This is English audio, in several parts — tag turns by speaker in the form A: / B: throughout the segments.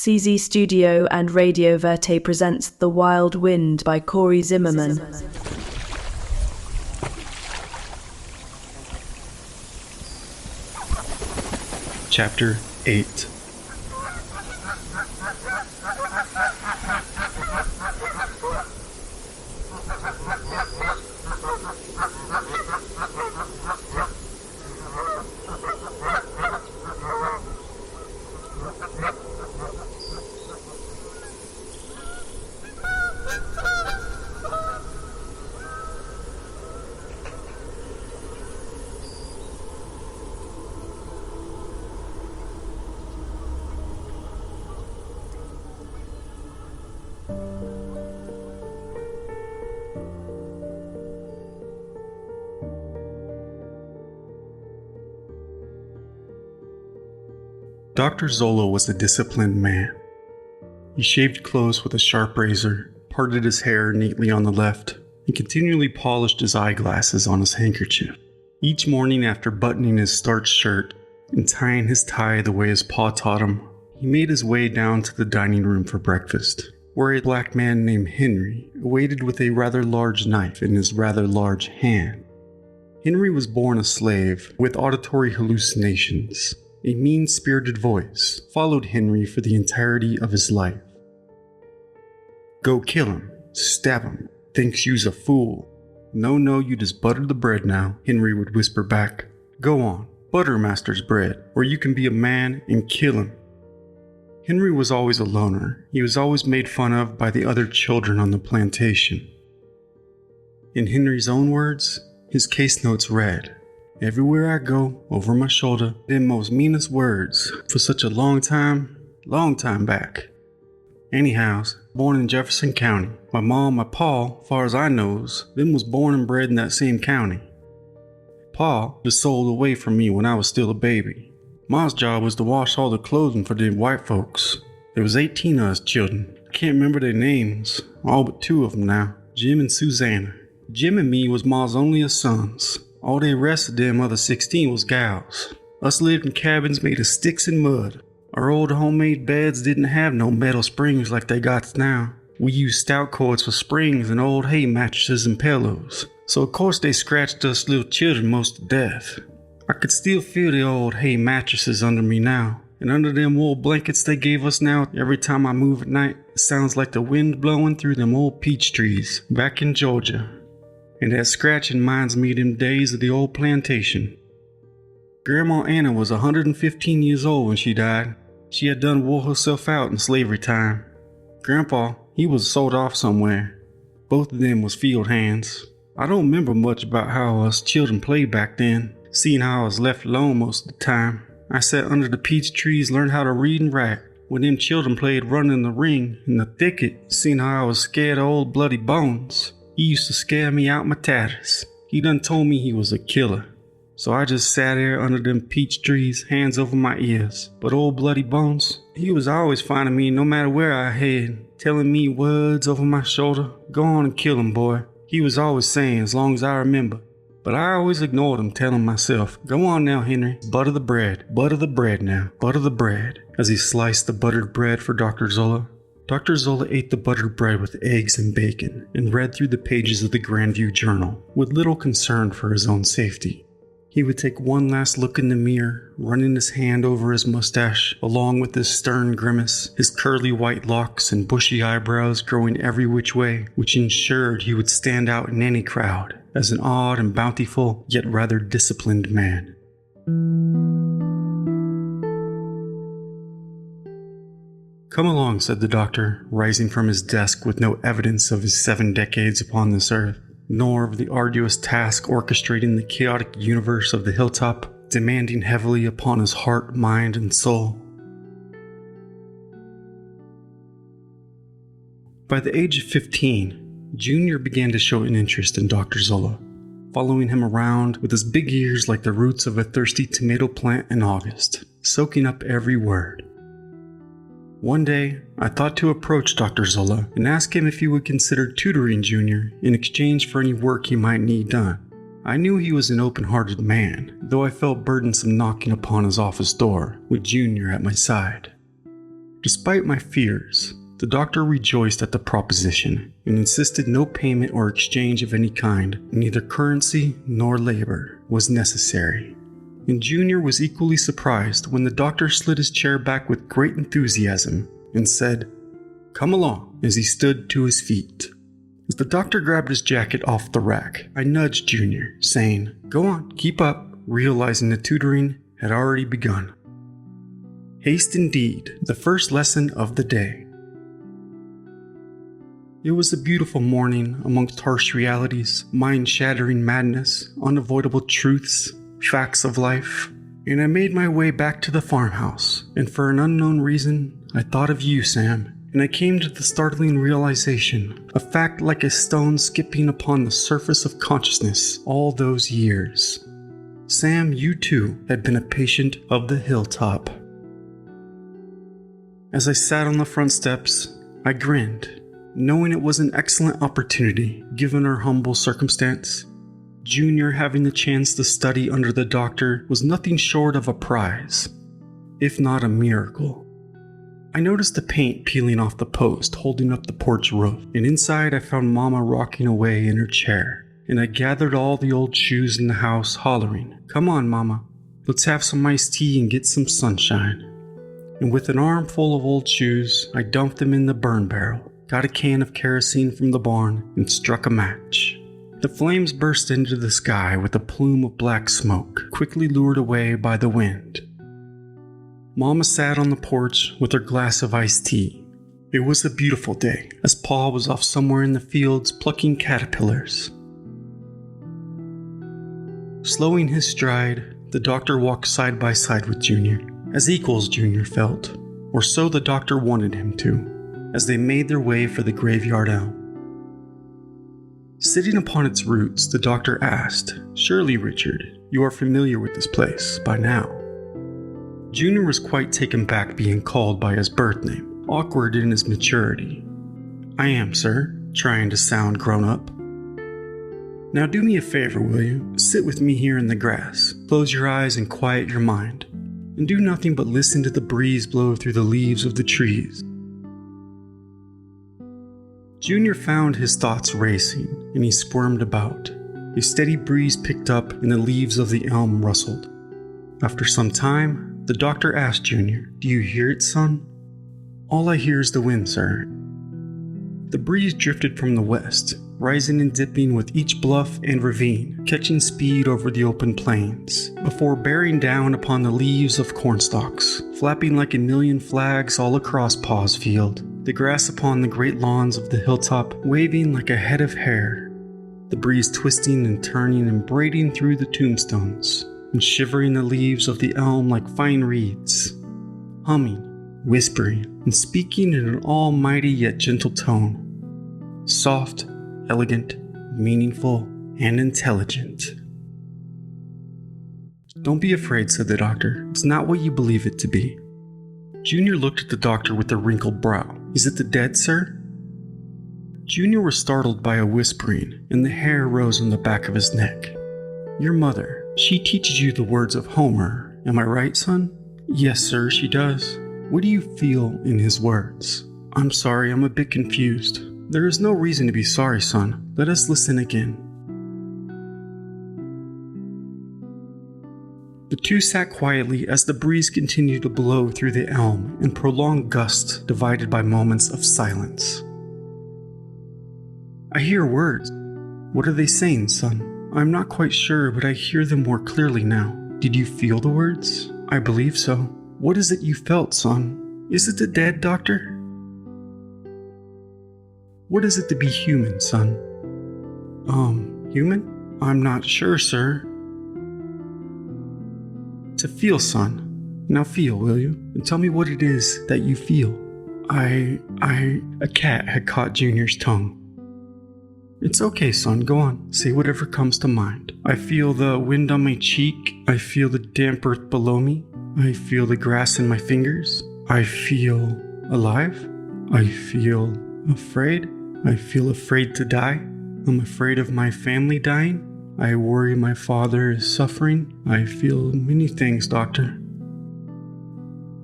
A: CZ Studio and Radio Verté presents The Wild Wind by Cor Zimmerman.
B: Chapter 8. Dr. Zola was a disciplined man. He shaved close with a sharp razor, parted his hair neatly on the left, and continually polished his eyeglasses on his handkerchief. Each morning after buttoning his starched shirt and tying his tie the way his pa taught him, he made his way down to the dining room for breakfast, where a black man named Henry awaited with a rather large knife in his rather large hand. Henry was born a slave with auditory hallucinations. A mean-spirited voice followed Henry for the entirety of his life. "Go kill him, stab him, thinks you's a fool. No, you just butter the bread now," Henry would whisper back. "Go on, butter master's bread, or you can be a man and kill him." Henry was always a loner. He was always made fun of by the other children on the plantation. In Henry's own words, his case notes read, "Everywhere I go, over my shoulder, them most meanest words, for such a long time back. Anyhows, born in Jefferson County. My mom, my pa, far as I knows, them was born and bred in that same county. Pa just sold away from me when I was still a baby. Ma's job was to wash all the clothing for the white folks. There was 18 of us children. I can't remember their names, all but 2 of them now, Jim and Susanna. Jim and me was Ma's only sons. All the rest of them other 16 was gals. Us lived in cabins made of sticks and mud. Our old homemade beds didn't have no metal springs like they got now. We used stout cords for springs and old hay mattresses and pillows. So of course they scratched us little children most to death. I could still feel the old hay mattresses under me now. And under them old blankets they gave us now, every time I move at night, it sounds like the wind blowing through them old peach trees back in Georgia. And that scratching reminds me of them days of the old plantation. Grandma Anna was 115 years old when she died. She had done wore herself out in slavery time. Grandpa, he was sold off somewhere. Both of them was field hands. I don't remember much about how us children played back then, seeing how I was left alone most of the time. I sat under the peach trees, learned how to read and write. When them children played run in the ring, in the thicket, seeing how I was scared of old bloody bones. He used to scare me out my tatters. He done told me he was a killer. So I just sat there under them peach trees, hands over my ears. But old Bloody Bones, he was always finding me no matter where I head, telling me words over my shoulder. "Go on and kill him, boy." He was always saying, as long as I remember. But I always ignored him, telling myself, "Go on now, Henry. Butter the bread now. Butter the bread." As he sliced the buttered bread for Dr. Zola. Dr. Zola ate the buttered bread with eggs and bacon and read through the pages of the Grandview Journal with little concern for his own safety. He would take one last look in the mirror, running his hand over his mustache, along with his stern grimace, his curly white locks and bushy eyebrows growing every which way, which ensured he would stand out in any crowd as an odd and bountiful, yet rather disciplined man. "Come along," said the doctor, rising from his desk with no evidence of his 7 decades upon this earth, nor of the arduous task orchestrating the chaotic universe of the Hilltop, demanding heavily upon his heart, mind, and soul. By the age of 15, Junior began to show an interest in Dr. Zola, following him around with his big ears like the roots of a thirsty tomato plant in August, soaking up every word. One day, I thought to approach Dr. Zola and ask him if he would consider tutoring Junior in exchange for any work he might need done. I knew he was an open-hearted man, though I felt burdensome knocking upon his office door with Junior at my side. Despite my fears, the doctor rejoiced at the proposition and insisted no payment or exchange of any kind, neither currency nor labor, was necessary. And Junior was equally surprised when the doctor slid his chair back with great enthusiasm and said, "Come along," as he stood to his feet. As the doctor grabbed his jacket off the rack, I nudged Junior, saying, "Go on, keep up," realizing the tutoring had already begun. Haste indeed, the first lesson of the day. It was a beautiful morning amongst harsh realities, mind-shattering madness, unavoidable truths, facts of life, and I made my way back to the farmhouse, and for an unknown reason, I thought of you, Sam, and I came to the startling realization, a fact like a stone skipping upon the surface of consciousness all those years. Sam, you too, had been a patient of the Hilltop. As I sat on the front steps, I grinned, knowing it was an excellent opportunity, given our humble circumstance. Junior having the chance to study under the doctor was nothing short of a prize, if not a miracle. I noticed the paint peeling off the post holding up the porch roof, and inside I found Mama rocking away in her chair, and I gathered all the old shoes in the house hollering, "Come on, Mama, let's have some iced tea and get some sunshine." And with an armful of old shoes, I dumped them in the burn barrel, got a can of kerosene from the barn, and struck a match. The flames burst into the sky with a plume of black smoke, quickly lured away by the wind. Mama sat on the porch with her glass of iced tea. It was a beautiful day, as Pa was off somewhere in the fields plucking caterpillars. Slowing his stride, the doctor walked side by side with Junior, as equals Junior felt, or so the doctor wanted him to, as they made their way for the Graveyard Elm. Sitting upon its roots, the doctor asked, "Surely, Richard, you are familiar with this place by now?" Junior was quite taken back being called by his birth name, awkward in his maturity. "I am, sir," trying to sound grown up. "Now do me a favor, will you? Sit with me here in the grass, close your eyes and quiet your mind, and do nothing but listen to the breeze blow through the leaves of the trees." Junior found his thoughts racing, and he squirmed about. A steady breeze picked up, and the leaves of the elm rustled. After some time, the doctor asked Junior, "Do you hear it, son?" "All I hear is the wind, sir." The breeze drifted from the west, rising and dipping with each bluff and ravine, catching speed over the open plains, before bearing down upon the leaves of cornstalks, flapping like a million flags all across Pa's field, the grass upon the great lawns of the hilltop waving like a head of hair, the breeze twisting and turning and braiding through the tombstones, and shivering the leaves of the elm like fine reeds, humming, whispering, and speaking in an almighty yet gentle tone, soft, elegant, meaningful, and intelligent. "Don't be afraid," said the doctor. "It's not what you believe it to be." Junior looked at the doctor with a wrinkled brow. "Is it the dead, sir?" Junior was startled by a whispering, and the hair rose on the back of his neck. "Your mother, she teaches you the words of Homer, am I right, son?" "Yes, sir, she does." "What do you feel in his words?" "I'm sorry, I'm a bit confused." "There is no reason to be sorry, son. Let us listen again." The two sat quietly as the breeze continued to blow through the elm in prolonged gusts divided by moments of silence. "I hear words. What are they saying, son?" "I'm not quite sure, but I hear them more clearly now." "Did you feel the words?" "I believe so." "What is it you felt, son? Is it the dead, doctor?" "What is it to be human, son?" Human? I'm not sure, sir." "To feel, son. Now feel, will you? And tell me what it is that you feel." A cat had caught Junior's tongue. "It's okay, son. Go on. Say whatever comes to mind." "I feel the wind on my cheek. I feel the damp earth below me. I feel the grass in my fingers. I feel alive. I feel afraid. I feel afraid to die. I'm afraid of my family dying. I worry my father is suffering. I feel many things, doctor."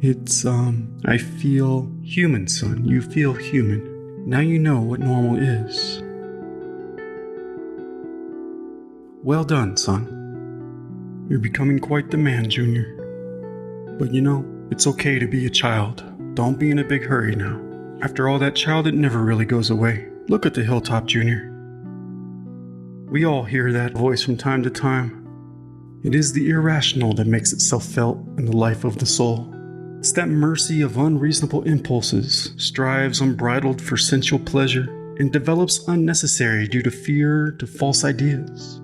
B: I feel human, son. You feel human. Now you know what normal is. Well done, son. You're becoming quite the man, Junior. But it's okay to be a child. Don't be in a big hurry now. After all, that child, it never really goes away. Look at the Hilltop, Junior. We all hear that voice from time to time. It is the irrational that makes itself felt in the life of the soul. It's that mercy of unreasonable impulses, strives unbridled for sensual pleasure, and develops unnecessary due to fear to false ideas.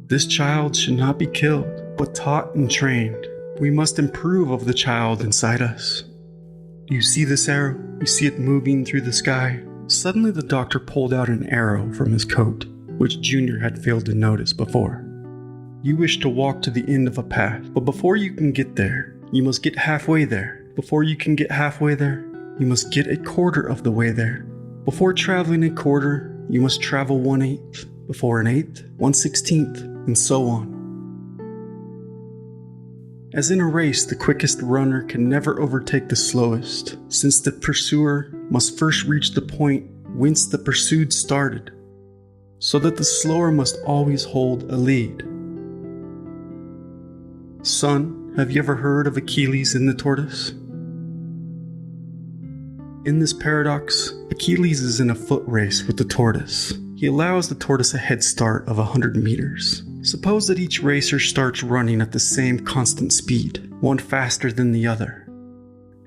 B: This child should not be killed, but taught and trained. We must improve of the child inside us. Do you see this arrow? You see it moving through the sky? Suddenly the doctor pulled out an arrow from his coat, which Junior had failed to notice before. You wish to walk to the end of a path, but before you can get there, you must get halfway there. Before you can get halfway there, you must get a quarter of the way there. Before traveling a quarter, you must travel 1/8. Before an 1/8, 1/16, and so on. As in a race, the quickest runner can never overtake the slowest, since the pursuer must first reach the point whence the pursued started, so that the slower must always hold a lead. Son, have you ever heard of Achilles and the tortoise? In this paradox, Achilles is in a foot race with the tortoise. He allows the tortoise a head start of 100 meters. Suppose that each racer starts running at the same constant speed, one faster than the other.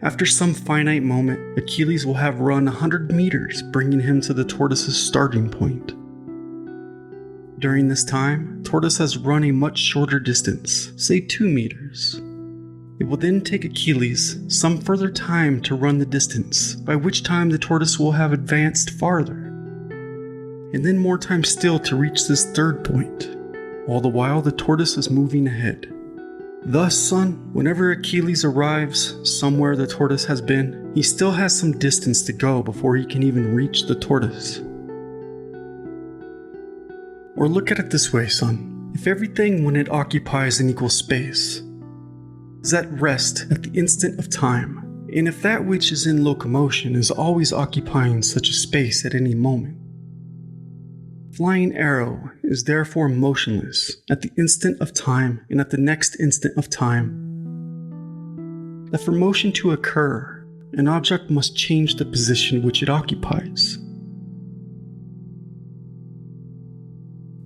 B: After some finite moment, Achilles will have run 100 meters, bringing him to the tortoise's starting point. During this time, tortoise has run a much shorter distance, say 2 meters. It will then take Achilles some further time to run the distance, by which time the tortoise will have advanced farther, and then more time still to reach this third point. All the while, the tortoise is moving ahead. Thus, son, whenever Achilles arrives somewhere the tortoise has been, he still has some distance to go before he can even reach the tortoise. Or look at it this way, son. If everything, when it occupies an equal space, is at rest at the instant of time, and if that which is in locomotion is always occupying such a space at any moment, flying arrow is therefore motionless at the instant of time and at the next instant of time. That for motion to occur, an object must change the position which it occupies.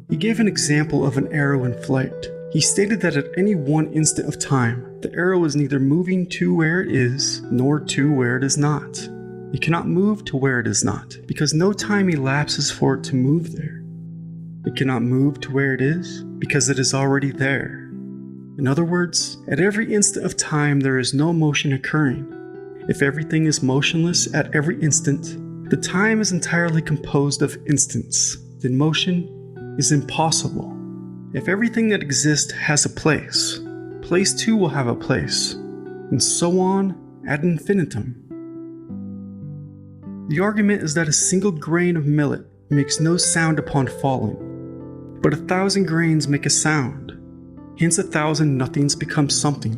B: He gave an example of an arrow in flight. He stated that at any one instant of time, the arrow is neither moving to where it is, nor to where it is not. It cannot move to where it is not, because no time elapses for it to move there. It cannot move to where it is, because it is already there. In other words, at every instant of time there is no motion occurring. If everything is motionless at every instant, the time is entirely composed of instants, then motion is impossible. If everything that exists has a place, place too will have a place, and so on ad infinitum. The argument is that a single grain of millet makes no sound upon falling, but 1,000 grains make a sound. Hence 1,000 nothings become something.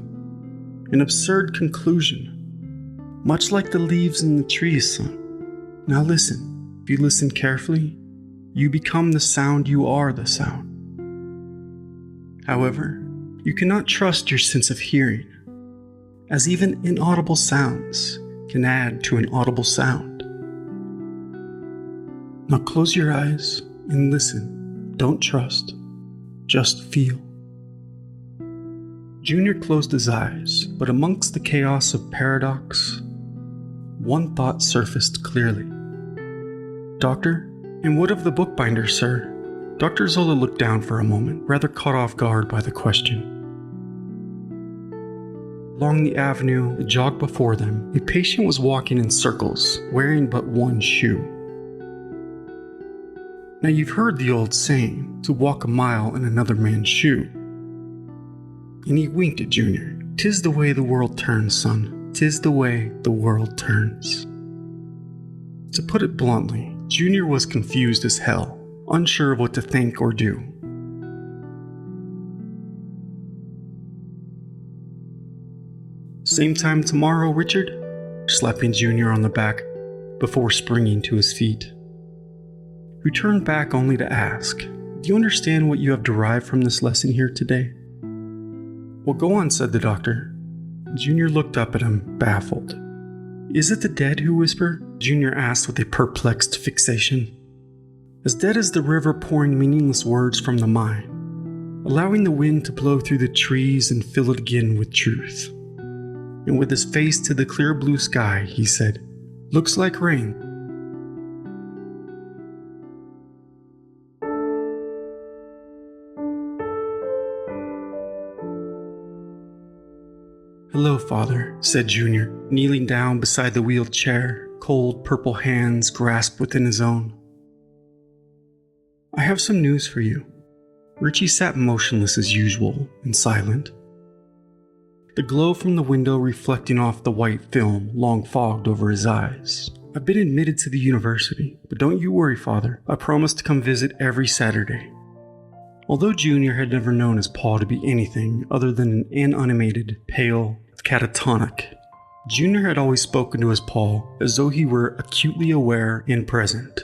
B: An absurd conclusion. Much like the leaves in the trees, son. Now listen. If you listen carefully, you become the sound, you are the sound. However, you cannot trust your sense of hearing, as even inaudible sounds can add to an audible sound. Now close your eyes and listen. Don't trust, just feel. Junior closed his eyes, but amongst the chaos of paradox, one thought surfaced clearly. Doctor, and what of the bookbinder, sir? Dr. Zola looked down for a moment, rather caught off guard by the question. Along the avenue that jogged before them, a patient was walking in circles, wearing but one shoe. Now you've heard the old saying, to walk a mile in another man's shoe. And he winked at Junior. 'Tis the way the world turns, son. 'Tis the way the world turns. To put it bluntly, Junior was confused as hell, unsure of what to think or do. Same time tomorrow, Richard? Slapping Junior on the back before springing to his feet. We turned back only to ask, do you understand what you have derived from this lesson here today? Well, go on, said the doctor. Junior looked up at him, baffled. Is it the dead who whisper? Junior asked with a perplexed fixation. As dead as the river pouring meaningless words from the mind, allowing the wind to blow through the trees and fill it again with truth. And with his face to the clear blue sky, he said, looks like rain. Hello, Father, said Junior, kneeling down beside the wheeled chair, cold purple hands grasped within his own. I have some news for you. Richie sat motionless as usual and silent. The glow from the window reflecting off the white film long fogged over his eyes. I've been admitted to the university, but don't you worry, Father. I promise to come visit every Saturday. Although Junior had never known his Paul to be anything other than an inanimated, pale, catatonic, Junior had always spoken to his Paul as though he were acutely aware and present.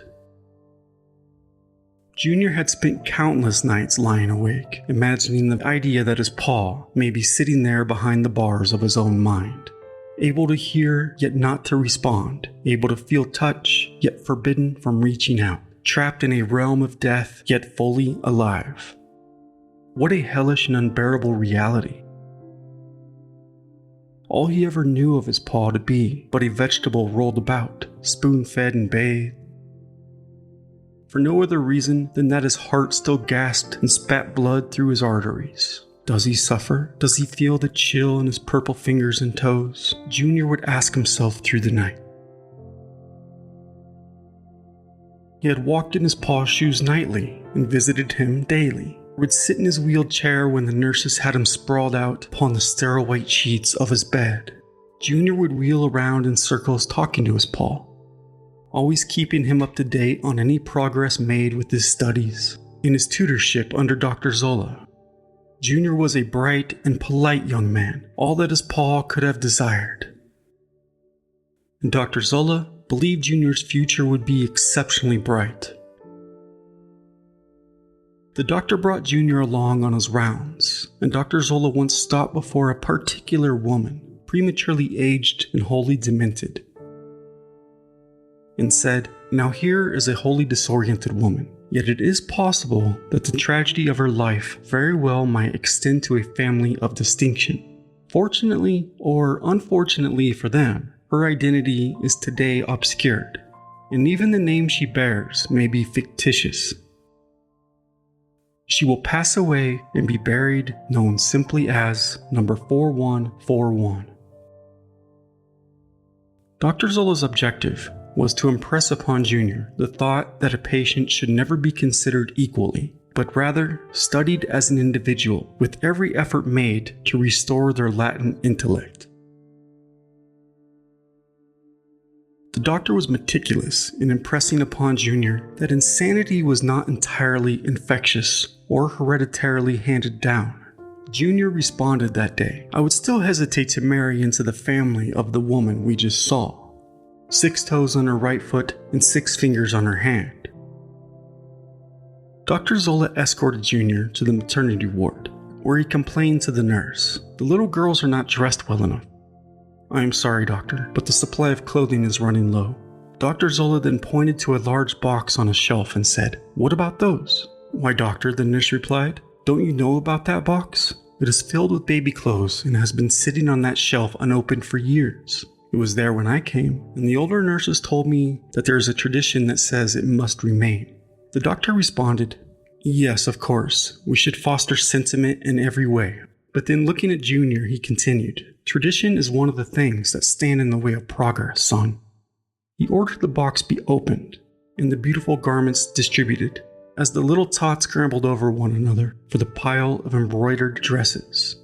B: Junior had spent countless nights lying awake, imagining the idea that his Paul may be sitting there behind the bars of his own mind, able to hear yet not to respond, able to feel touch yet forbidden from reaching out, trapped in a realm of death yet fully alive. What a hellish and unbearable reality. All he ever knew of his Paul to be but a vegetable rolled about, spoon-fed and bathed, for no other reason than that his heart still gasped and spat blood through his arteries. Does he suffer? Does he feel the chill in his purple fingers and toes? Junior would ask himself through the night. He had walked in his Paul's shoes nightly and visited him daily. Would sit in his wheeled chair when the nurses had him sprawled out upon the sterile white sheets of his bed. Junior would wheel around in circles talking to his Paul, always keeping him up to date on any progress made with his studies, in his tutorship under Dr. Zola. Junior was a bright and polite young man, all that his Paul could have desired. And Dr. Zola believed Junior's future would be exceptionally bright. The doctor brought Junior along on his rounds, and Dr. Zola once stopped before a particular woman, prematurely aged and wholly demented, and said, "Now here is a wholly disoriented woman, yet it is possible that the tragedy of her life very well might extend to a family of distinction. Fortunately or unfortunately for them, her identity is today obscured, and even the name she bears may be fictitious. She will pass away and be buried known simply as number 4141. Dr. Zola's objective was to impress upon Junior the thought that a patient should never be considered equally, but rather studied as an individual, with every effort made to restore their latent intellect. The doctor was meticulous in impressing upon Junior that insanity was not entirely infectious or hereditarily handed down. Junior responded that day, "I would still hesitate to marry into the family of the woman we just saw. 6 toes on her right foot and 6 fingers on her hand." Dr. Zola escorted Junior to the maternity ward, where he complained to the nurse, "The little girls are not dressed well enough." "I am sorry, doctor, but the supply of clothing is running low." Dr. Zola then pointed to a large box on a shelf and said, "What about those?" "Why, doctor," the nurse replied, "don't you know about that box? It is filled with baby clothes and has been sitting on that shelf unopened for years. It was there when I came, and the older nurses told me that there is a tradition that says it must remain." The doctor responded, "Yes, of course, we should foster sentiment in every way." But then looking at Junior, he continued, "Tradition is one of the things that stand in the way of progress, son." He ordered the box be opened and the beautiful garments distributed, as the little tots scrambled over one another for the pile of embroidered dresses.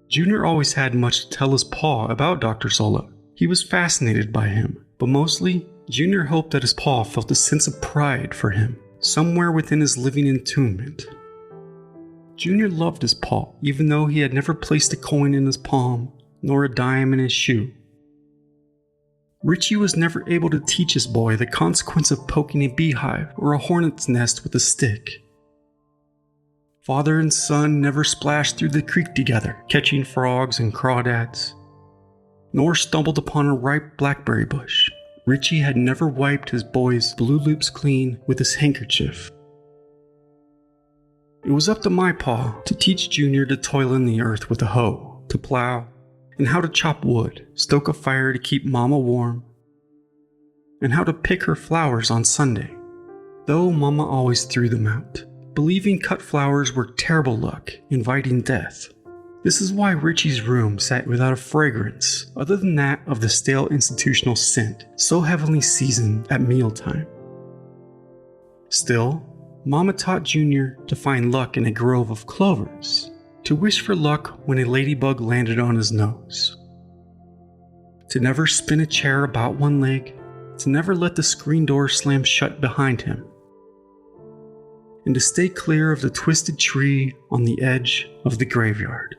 B: Junior always had much to tell his pa about Dr. Zola. He was fascinated by him, but mostly, Junior hoped that his pa felt a sense of pride for him, somewhere within his living entombment. Junior loved his pa, even though he had never placed a coin in his palm, nor a dime in his shoe. Richie was never able to teach his boy the consequence of poking a beehive or a hornet's nest with a stick. Father and son never splashed through the creek together, catching frogs and crawdads, nor stumbled upon a ripe blackberry bush. Richie had never wiped his boy's blue loops clean with his handkerchief. It was up to my paw to teach Junior to toil in the earth with a hoe, to plow, and how to chop wood, stoke a fire to keep Mama warm, and how to pick her flowers on Sunday, though Mama always threw them out, believing cut flowers were terrible luck, inviting death. This is why Richie's room sat without a fragrance other than that of the stale institutional scent so heavily seasoned at mealtime. Still, Mama taught Junior to find luck in a grove of clovers, to wish for luck when a ladybug landed on his nose, to never spin a chair about one leg, to never let the screen door slam shut behind him, and to stay clear of the twisted tree on the edge of the graveyard.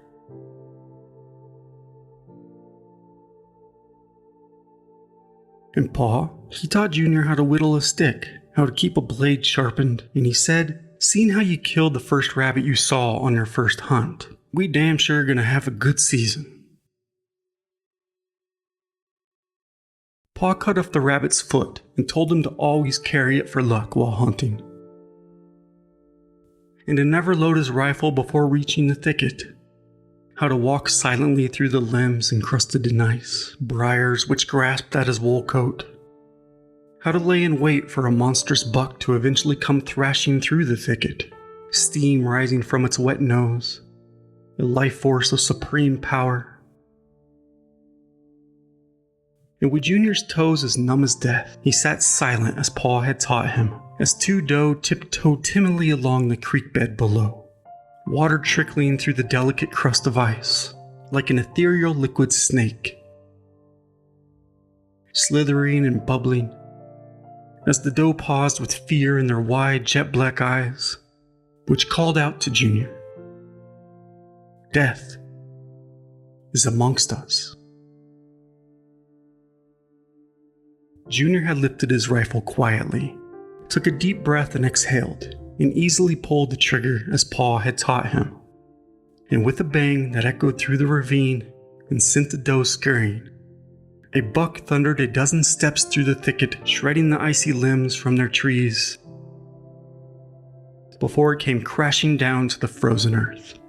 B: And Pa, he taught Junior how to whittle a stick, how to keep a blade sharpened, and he said, "Seeing how you killed the first rabbit you saw on your first hunt, we damn sure gonna have a good season." Pa cut off the rabbit's foot and told him to always carry it for luck while hunting, and to never load his rifle before reaching the thicket, how to walk silently through the limbs encrusted in ice, briars which grasped at his wool coat, how to lay in wait for a monstrous buck to eventually come thrashing through the thicket, steam rising from its wet nose, a life force of supreme power. And with Junior's toes as numb as death, he sat silent as Pa had taught him, as two doe tiptoed timidly along the creek bed below, water trickling through the delicate crust of ice, like an ethereal liquid snake, slithering and bubbling, as the doe paused with fear in their wide, jet-black eyes, which called out to Junior, "Death is amongst us." Junior had lifted his rifle quietly, took a deep breath and exhaled, and easily pulled the trigger as Pa had taught him. And with a bang that echoed through the ravine and sent the doe scurrying, a buck thundered a dozen steps through the thicket, shredding the icy limbs from their trees, before it came crashing down to the frozen earth.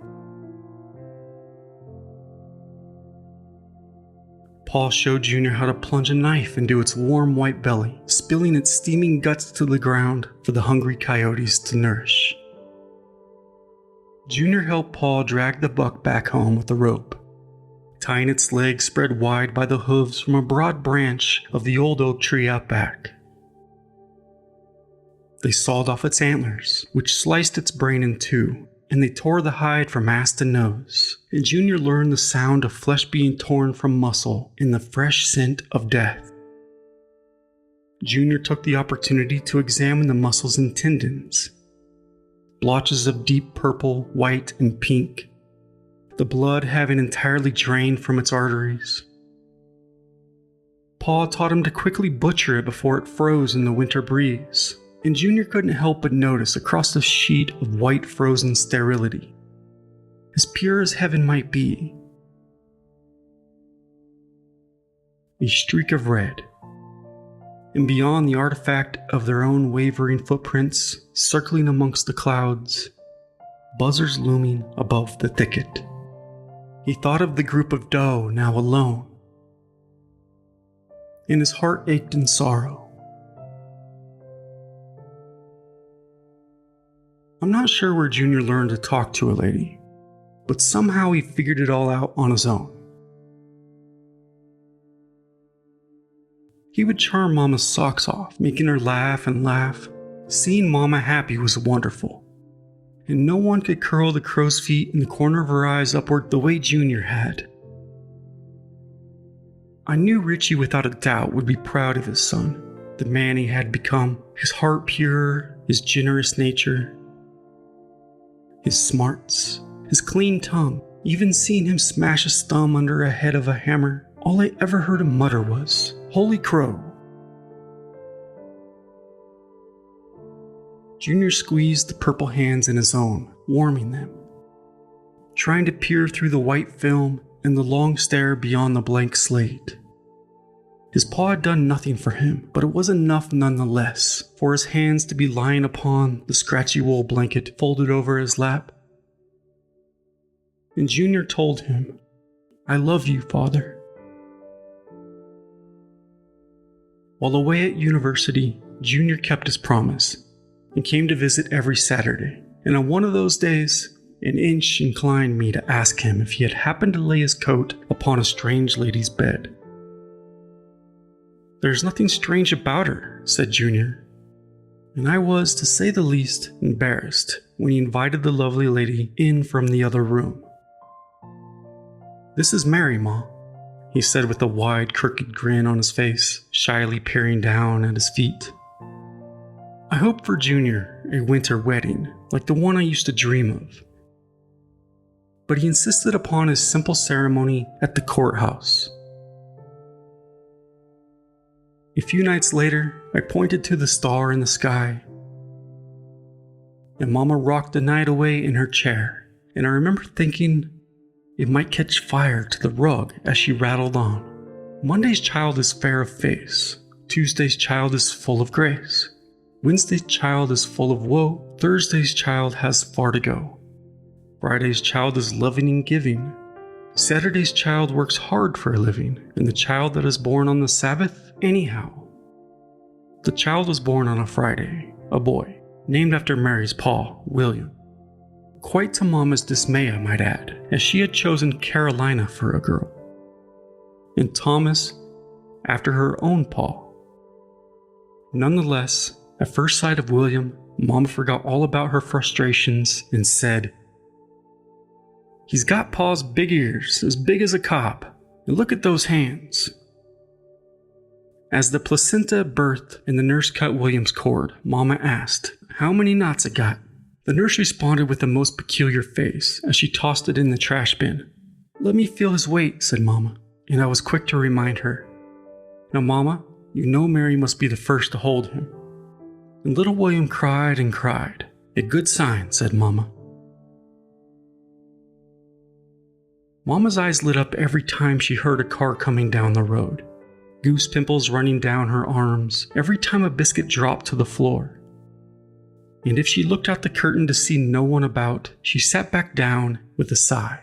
B: Pa showed Junior how to plunge a knife into its warm white belly, spilling its steaming guts to the ground for the hungry coyotes to nourish. Junior helped Pa drag the buck back home with a rope, tying its legs spread wide by the hooves from a broad branch of the old oak tree out back. They sawed off its antlers, which sliced its brain in two, and they tore the hide from ass to nose, and Junior learned the sound of flesh being torn from muscle and the fresh scent of death. Junior took the opportunity to examine the muscles and tendons, blotches of deep purple, white, and pink, the blood having entirely drained from its arteries. Pa taught him to quickly butcher it before it froze in the winter breeze, and Junior couldn't help but notice across the sheet of white frozen sterility, as pure as heaven might be, a streak of red, and beyond the artifact of their own wavering footprints circling amongst the clouds, buzzards looming above the thicket. He thought of the group of doe now alone, and his heart ached in sorrow. I'm not sure where Junior learned to talk to a lady, but somehow he figured it all out on his own. He would charm Mama's socks off, making her laugh and laugh. Seeing Mama happy was wonderful, and no one could curl the crow's feet in the corner of her eyes upward the way Junior had. I knew Richie without a doubt would be proud of his son, the man he had become, his heart pure, his generous nature, his smarts, his clean tongue, even seen him smash his thumb under a head of a hammer, all I ever heard him mutter was, "Holy crow." Junior squeezed the purple hands in his own, warming them, trying to peer through the white film and the long stare beyond the blank slate. His paw had done nothing for him, but it was enough nonetheless for his hands to be lying upon the scratchy wool blanket folded over his lap. And Junior told him, "I love you, Father." While away at university, Junior kept his promise and came to visit every Saturday. And on one of those days, an inch inclined me to ask him if he had happened to lay his coat upon a strange lady's bed. "There's nothing strange about her," said Junior. And I was, to say the least, embarrassed when he invited the lovely lady in from the other room. "This is Mary, Ma," he said with a wide, crooked grin on his face, shyly peering down at his feet. I hoped for Junior a winter wedding, like the one I used to dream of. But he insisted upon his simple ceremony at the courthouse. A few nights later, I pointed to the star in the sky, and Mama rocked the night away in her chair, and I remember thinking it might catch fire to the rug as she rattled on. "Monday's child is fair of face, Tuesday's child is full of grace, Wednesday's child is full of woe, Thursday's child has far to go, Friday's child is loving and giving, Saturday's child works hard for a living, and the child that is born on the Sabbath, anyhow." The child was born on a Friday, a boy, named after Mary's pa, William. Quite to Mama's dismay, I might add, as she had chosen Carolina for a girl, and Thomas after her own pa. Nonetheless, at first sight of William, Mama forgot all about her frustrations and said, "He's got pa's big ears, as big as a cob, and look at those hands." As the placenta birthed and the nurse cut William's cord, Mama asked, "How many knots it got?" The nurse responded with the most peculiar face as she tossed it in the trash bin. "Let me feel his weight," said Mama, and I was quick to remind her, "Now, Mama, you know Mary must be the first to hold him." And little William cried and cried. "A good sign," said Mama. Mama's eyes lit up every time she heard a car coming down the road, goose pimples running down her arms every time a biscuit dropped to the floor. And if she looked out the curtain to see no one about, she sat back down with a sigh.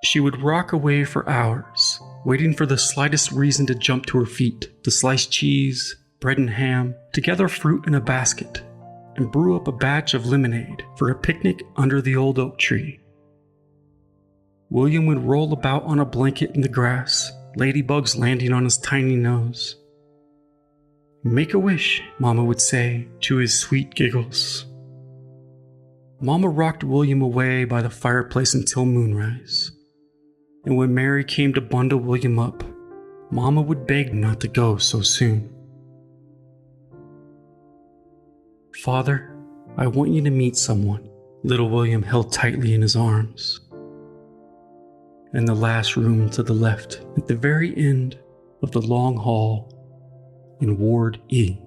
B: She would rock away for hours, waiting for the slightest reason to jump to her feet, to slice cheese, bread and ham, to gather fruit in a basket, and brew up a batch of lemonade for a picnic under the old oak tree. William would roll about on a blanket in the grass, ladybugs landing on his tiny nose. "Make a wish," Mama would say to his sweet giggles. Mama rocked William away by the fireplace until moonrise. And when Mary came to bundle William up, Mama would beg not to go so soon. "Father, I want you to meet someone," little William held tightly in his arms. In the last room to the left, at the very end of the long hall in Ward E.